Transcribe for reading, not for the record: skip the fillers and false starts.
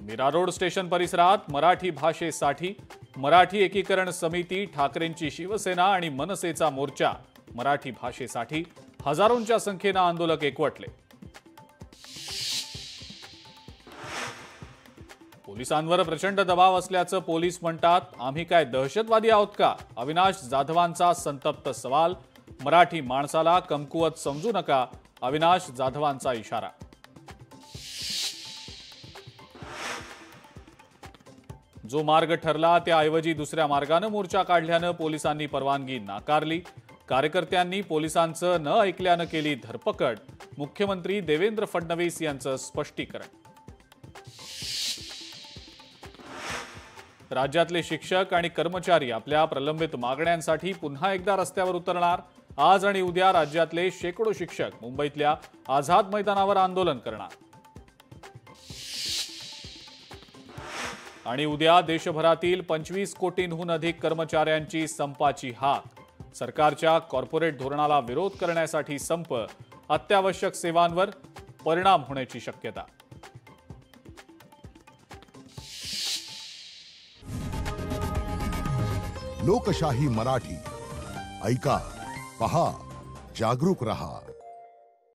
Mira road station परिसरात मराठी भाषेसाठी मराठी एकीकरण समिती, ठाकरेंची शिवसेना आणि मनसेचा मोर्चा। मराठी भाषेसाठी हजारोंच्या संख्येने आंदोलक एकवटले। पोलिसांवर प्रचंड दबाव असल्याचं पोलीस म्हणतात। आम्ही काय दहशतवादी आहोत का? अविनाश जाधवांचा संतप्त सवाल। मराठी माणसाला कमकुवत समजू नका, अविनाश जाधवांचा इशारा। जो मार्ग ठरला त्याऐवजी दुसऱ्या मार्गाने मोर्चा काढल्यानं पोलिसांनी परवानगी नाकारली। कार्यकर्त्यांनी पोलिसांचं न ऐकल्यानं केली धरपकड। मुख्यमंत्री देवेंद्र फडणवीस यांचं स्पष्टीकरण। राज्यातले शिक्षक आणि कर्मचारी आपल्या प्रलंबित मागण्यांसाठी पुन्हा एकदा रस्त्यावर उतरणार। आज आणि उद्या राज्यातले शेकडो शिक्षक मुंबईतल्या आझाद मैदानावर आंदोलन करणार। आणि उद्या देशभरातील 25 कोटींहून अधिक कर्मचाऱ्यांची संपाची हाक। सरकारच्या कॉर्पोरेट धोरणाला विरोध करण्यासाठी संप। अत्यावश्यक सेवांवर परिणाम होण्याची शक्यता। लोकशाही मराठी ऐका, पहा, जागरूक रहा।